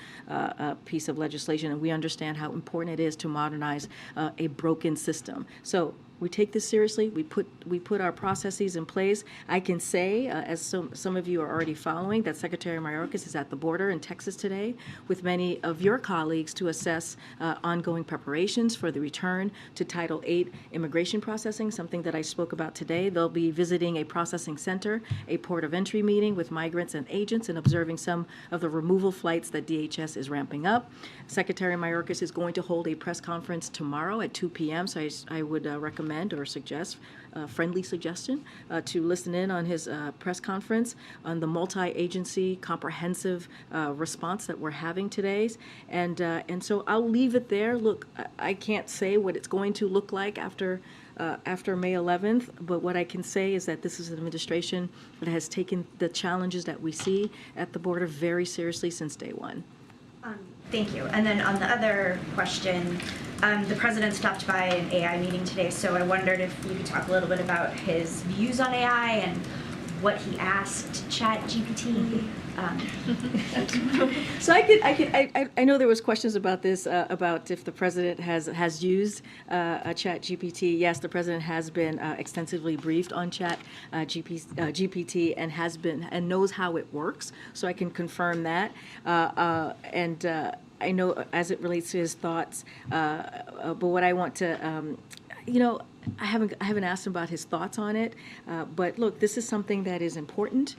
piece of legislation. And we understand how important it is to modernize a broken system. So we take this seriously. We put our processes in place. I can say, as some of you are already following, that Secretary Mayorkas is at the border in Texas today with many of your colleagues to assess ongoing preparations for the return to Title VIII immigration processing, something that I spoke about today. They'll be visiting a processing center, a port of entry meeting with migrants and agents, and observing some of the removal flights that DHS is ramping up. Secretary Mayorkas is going to hold a press conference tomorrow at 2 p.m., so I would recommend or suggest, friendly suggestion, to listen in on his press conference on the multi-agency comprehensive response that we're having today. And so I'll leave it there. Look, I can't say what it's going to look like after May 11th, but what I can say is that this is an administration that has taken the challenges that we see at the border very seriously since day one. Thank you. And then on the other question, the president stopped by an AI meeting today, so I wondered if you could talk a little bit about his views on AI and what he asked ChatGPT. So I know there was questions about this, about if the president has used a ChatGPT. Yes, the president has been extensively briefed on GPT and has been and knows how it works. So I can confirm that. I know as it relates to his thoughts, but what I want to, I haven't asked him about his thoughts on it, but look, this is something that is important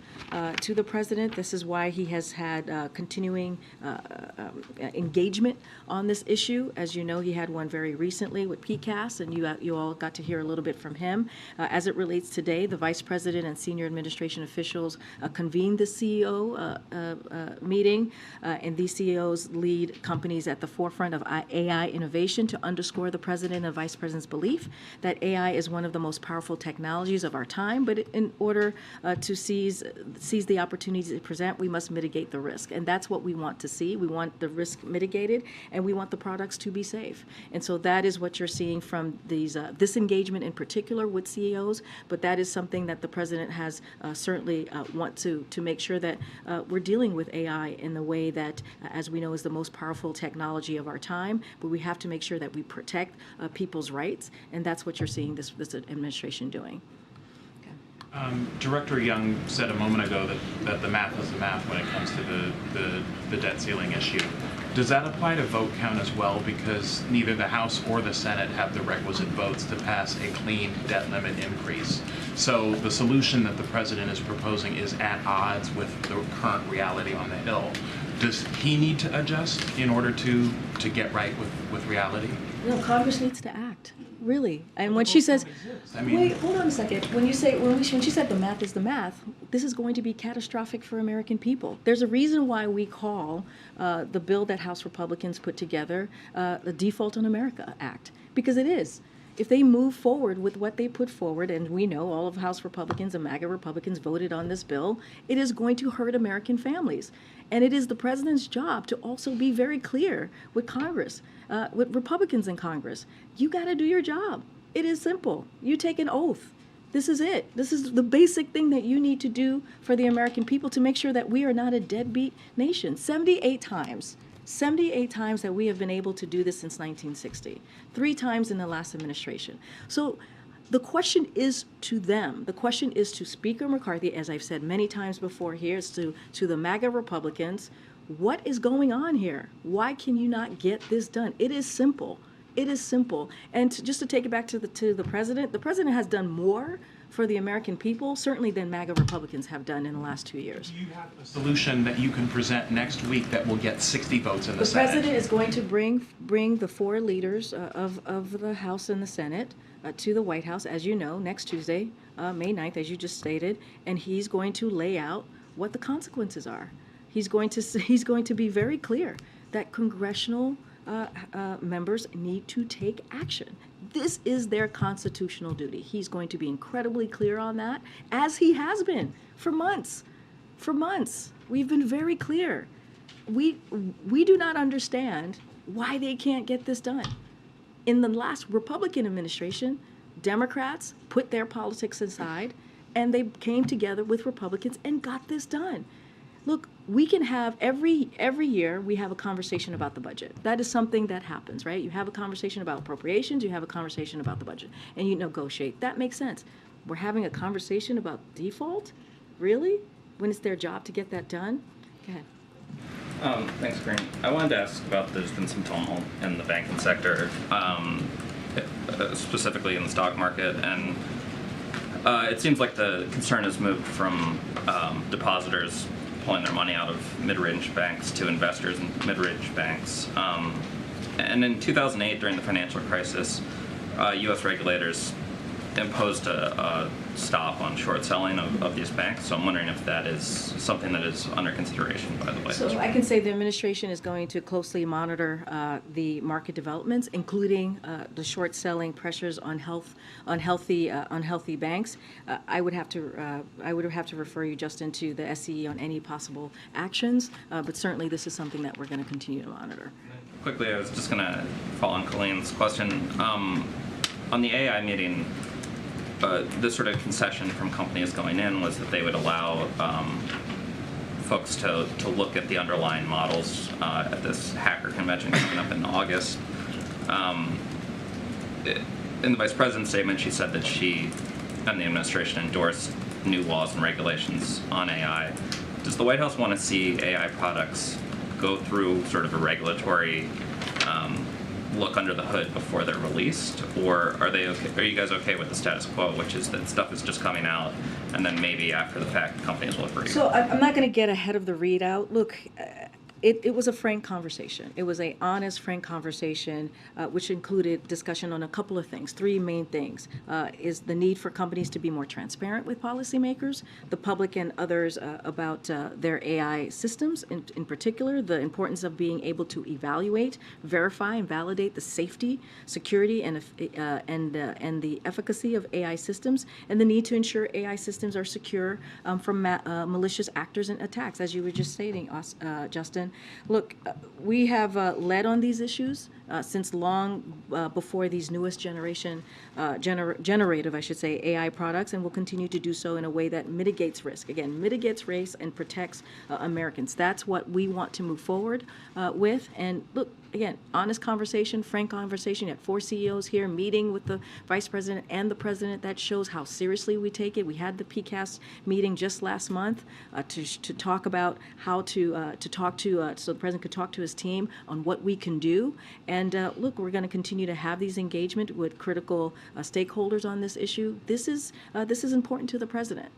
to the president. This is why he has had continuing engagement on this issue. As you know, he had one very recently with PCAS, and you all got to hear a little bit from him. As it relates today, the vice president and senior administration officials convened the CEO meeting, and these CEOs lead companies at the forefront of AI innovation to underscore the president and vice president's belief that AI is one of the most powerful technologies of our time, but in order to seize the opportunities it presents, we must mitigate the risk. And that's what we want to see. We want the risk mitigated, and we want the products to be safe. And so that is what you're seeing from these this engagement in particular with CEOs, but that is something that the president has certainly want to make sure that we're dealing with AI in the way that, as we know, is the most powerful technology of our time, but we have to make sure that we protect people's rights, and that's what you're seeing this administration doing. Director Young said a moment ago that the math is the math when it comes to the debt ceiling issue. Does that apply to vote count as well? Because neither the House or the Senate have the requisite votes to pass a clean debt limit increase. So the solution that the president is proposing is at odds with the current reality on the Hill. Does he need to adjust in order to get right with reality? No, Congress needs to act, really. And when she says, wait, hold on a second. When she said the math is the math, this is going to be catastrophic for American people. There's a reason why we call the bill that House Republicans put together the Default on America Act, because it is. If they move forward with what they put forward, and we know all of House Republicans and MAGA Republicans voted on this bill, it is going to hurt American families. And it is the president's job to also be very clear with Congress, with Republicans in Congress. You got to do your job. It is simple. You take an oath. This is it. This is the basic thing that you need to do for the American people to make sure that we are not a deadbeat nation. 78 times that we have been able to do this since 1960, 3 times in the last administration. So the question is to them. The question is to Speaker McCarthy, as I've said many times before here, is to the MAGA Republicans. What is going on here? Why can you not get this done? It is simple. It is simple. And just to take it back to the president has done more for the American people, certainly than MAGA Republicans have done in the last 2 years. Do you have a solution that you can present next week that will get 60 votes in the Senate? The president is going to bring the 4 leaders of the House and the Senate to the White House, as you know, next Tuesday, May 9th, as you just stated, and he's going to lay out what the consequences are. He's going to be very clear that congressional members need to take action. This is their constitutional duty. He's going to be incredibly clear on that, as he has been for months. For months, we've been very clear. We do not understand why they can't get this done. In the last Republican administration, Democrats put their politics aside, and they came together with Republicans and got this done. Look, we can have every year we have a conversation about the budget. That is something that happens, right? You have a conversation about appropriations, you have a conversation about the budget, and you negotiate. That makes sense. We're having a conversation about default? Really? When it's their job to get that done? Go ahead. Thanks, Karine. I wanted to ask about there's been some tumult in the banking sector, specifically in the stock market, and it seems like the concern has moved from depositors pulling their money out of mid-range banks to investors in mid-range banks. And in 2008, during the financial crisis, U.S. regulators imposed a stop on short selling of these banks. So I'm wondering if that is something that is under consideration by the White House. So I can say the administration is going to closely monitor the market developments, including the short selling pressures on healthy banks. I would have to refer you, Justin, to the SCE on any possible actions, but certainly this is something that we're going to continue to monitor. Quickly, I was just going to follow on Colleen's question. On the AI meeting, the sort of concession from companies going in was that they would allow folks to look at the underlying models at this hacker convention coming up in August. In the Vice President's statement, she said that she and the administration endorsed new laws and regulations on AI. Does the White House want to see AI products go through sort of a regulatory look under the hood before they're released, or are they okay? Are you guys okay with the status quo, which is that stuff is just coming out, and then maybe after the fact companies will agree? So I'm not going to get ahead of the readout. Look, it was a frank conversation. It was a honest, frank conversation, which included discussion on a couple of things. Three main things is the need for companies to be more transparent with policymakers, the public and others about their AI systems, in particular, the importance of being able to evaluate, verify, and validate the safety, security, and the efficacy of AI systems, and the need to ensure AI systems are secure from malicious actors and attacks, as you were just stating, Justin. Look, we have led on these issues since long before these newest generative, I should say, AI products, and will continue to do so in a way that mitigates risk. Again, mitigates risk and protects Americans. That's what we want to move forward with. And look, again, honest conversation, frank conversation. You had 4 CEOs here meeting with the vice president and the president. That shows how seriously we take it. We had the PCAST meeting just last month to talk about how to talk to, so the president could talk to his team on what we can do. And look, we're going to continue to have these engagement with critical stakeholders on this issue. This is important to the president.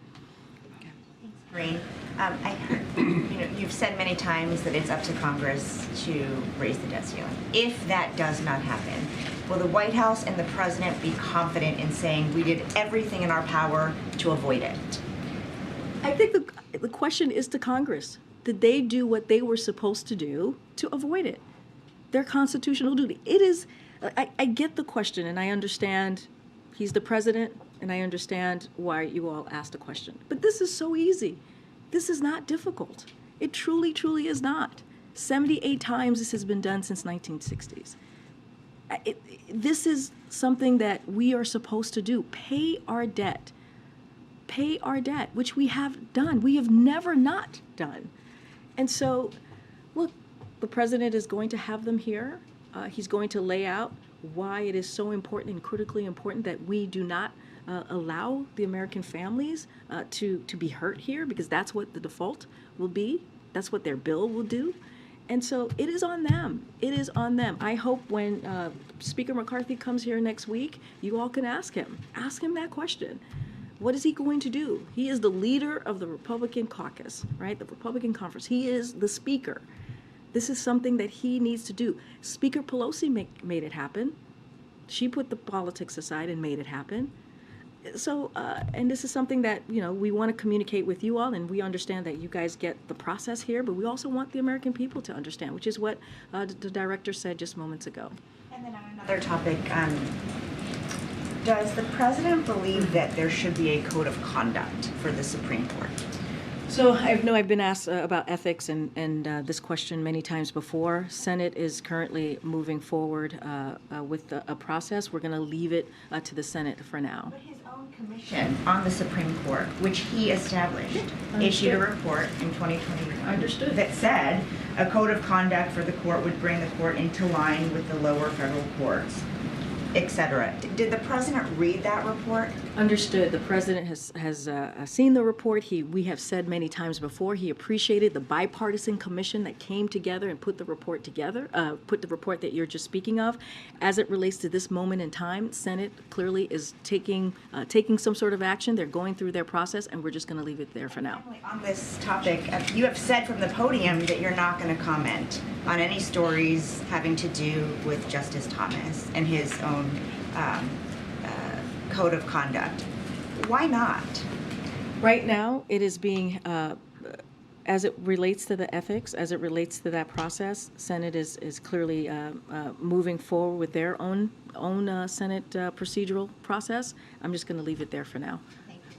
Karine, I heard, you've said many times that it's up to Congress to raise the debt ceiling. If that does not happen, will the White House and the president be confident in saying we did everything in our power to avoid it? I think the question is to Congress. Did they do what they were supposed to do to avoid it? Their constitutional duty. It is, I get the question, and I understand he's the president, and I understand why you all asked the question. But this is so easy. This is not difficult. It truly, truly is not. 78 times this has been done since 1960s. This is something that we are supposed to do. Pay our debt. Pay our debt, which we have done. We have never not done. And so, look, the president is going to have them here. He's going to lay out why it is so important and critically important that we do not allow the American families to be hurt here, because that's what the default will be. That's what their bill will do. And so it is on them. It is on them. I hope when Speaker McCarthy comes here next week, you all can ask him. Ask him that question. What is he going to do? He is the leader of the Republican caucus, right? The Republican conference. He is the speaker. This is something that he needs to do. Speaker Pelosi made it happen. She put the politics aside and made it happen. So, and this is something that, we want to communicate with you all, and we understand that you guys get the process here, but we also want the American people to understand, which is what the director said just moments ago. And then on another topic, does the president believe that there should be a code of conduct for the Supreme Court? So I know I've been asked about ethics and this question many times before. Senate is currently moving forward with a process. We're going to leave it to the Senate for now. But his own commission on the Supreme Court, which he established, issued a report in 2021 that said a code of conduct for the court would bring the court into line with the lower federal courts, etc. Did the president read that report? Understood. The president has seen the report. We have said many times before he appreciated the bipartisan commission that came together and put the report together, put the report that you're just speaking of. As it relates to this moment in time, Senate clearly is taking some sort of action. They're going through their process, and we're just going to leave it there for now. On this topic, you have said from the podium that you're not going to comment on any stories having to do with Justice Thomas and his own code of conduct. Why not? Right now, it is being, as it relates to the ethics, as it relates to that process, Senate is clearly moving forward with their own Senate procedural process. I'm just going to leave it there for now.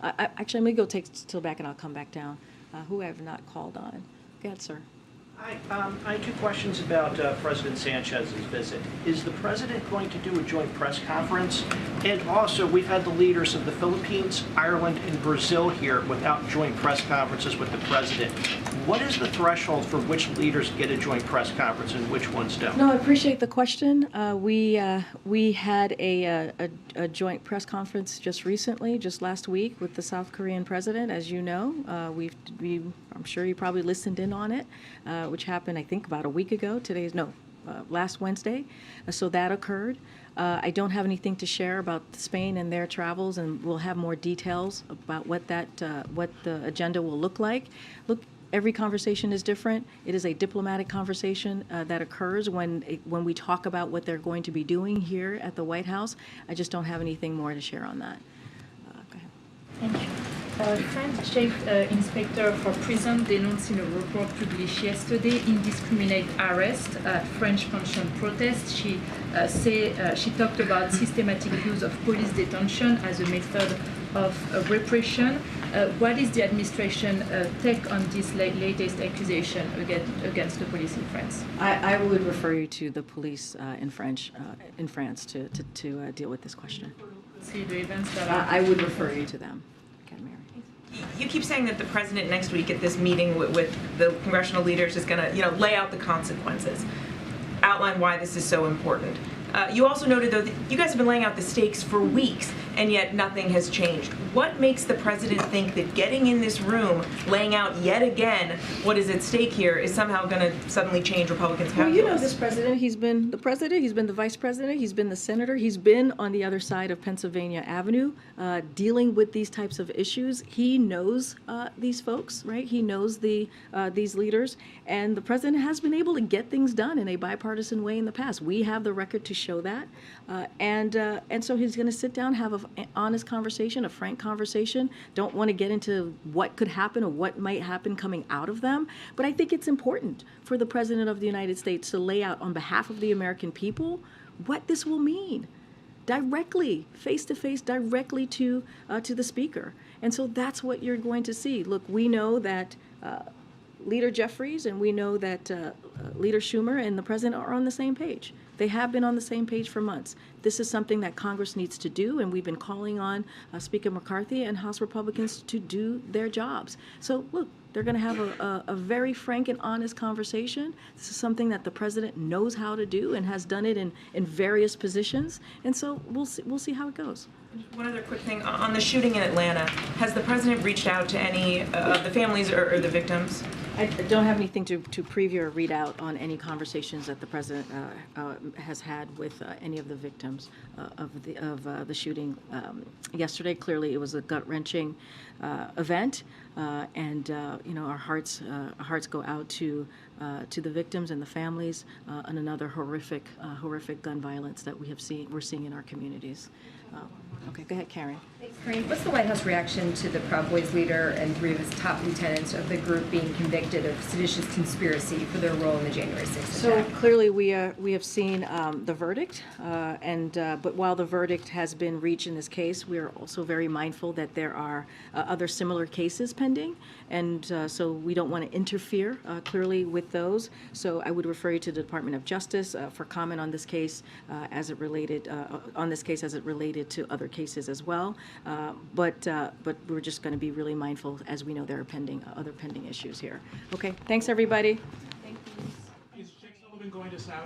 Actually, I'm going to go take still back, and I'll come back down. Who I have not called on. Go ahead, sir. I have 2 questions about President Sanchez's visit. Is the president going to do a joint press conference? And also, we've had the leaders of the Philippines, Ireland, and Brazil here without joint press conferences with the president. What is the threshold for which leaders get a joint press conference and which ones don't? No, I appreciate the question. We had a joint press conference just recently, just last week, with the South Korean president. As you know, I'm sure you probably listened in on it, which happened, I think, about a week ago. last Wednesday, so that occurred. I don't have anything to share about Spain and their travels, and we'll have more details about what the agenda will look like. Look, every conversation is different. It is a diplomatic conversation that occurs when we talk about what they're going to be doing here at the White House. I just don't have anything more to share on that. Go ahead. Thank you. French Chief Inspector for Prison denounced in a report published yesterday indiscriminate arrest at French pension protests. She talked about systematic use of police detention as a method of repression. What is the administration take on this latest accusation against the police in France? I would refer you to the police in France to deal with this question. See the events that are. I would refer you to them. You keep saying that the president next week at this meeting with the congressional leaders is going to, lay out the consequences, outline why this is so important. You also noted, though, that you guys have been laying out the stakes for weeks, and yet nothing has changed. What makes the president think that getting in this room, laying out yet again what is at stake here, is somehow going to suddenly change Republicans' calculus? Well, you know this president. He's been the president. He's been the vice president. He's been the senator. He's been on the other side of Pennsylvania Avenue dealing with these types of issues. He knows these folks, right? He knows these leaders. And the president has been able to get things done in a bipartisan way in the past. We have the record to show that. And so he's going to sit down, have an honest conversation, a frank conversation. Don't want to get into what could happen or what might happen coming out of them. But I think it's important for the President of the United States to lay out on behalf of the American people what this will mean directly, face to face, directly to the Speaker. And so that's what you're going to see. Look, we know that Leader Jeffries and we know that Leader Schumer and the President are on the same page. They have been on the same page for months. This is something that Congress needs to do, and we've been calling on Speaker McCarthy and House Republicans to do their jobs. So look, they're going to have a very frank and honest conversation. This is something that the president knows how to do and has done it in various positions. And so we'll see how it goes. One other quick thing. On the shooting in Atlanta, has the president reached out to any of the families or the victims? I don't have anything to preview or read out on any conversations that the president has had with any of the victims of the shooting yesterday. Clearly, it was a gut-wrenching event, and our hearts go out to the victims and the families, and another horrific gun violence that we're seeing in our communities. Okay, go ahead, Karen. Thanks, Karine. What's the White House reaction to the Proud Boys leader and 3 of his top lieutenants of the group being convicted of seditious conspiracy for their role in the January 6th attack? So clearly we have seen the verdict, but while the verdict has been reached in this case, we are also very mindful that there are other similar cases pending, and so we don't want to interfere clearly with those. So I would refer you to the Department of Justice for comment on this case as it related to other cases as well. But we're just going to be really mindful, as we know there are other pending issues here. Okay, thanks everybody. Is Jake Sullivan going to Saudi?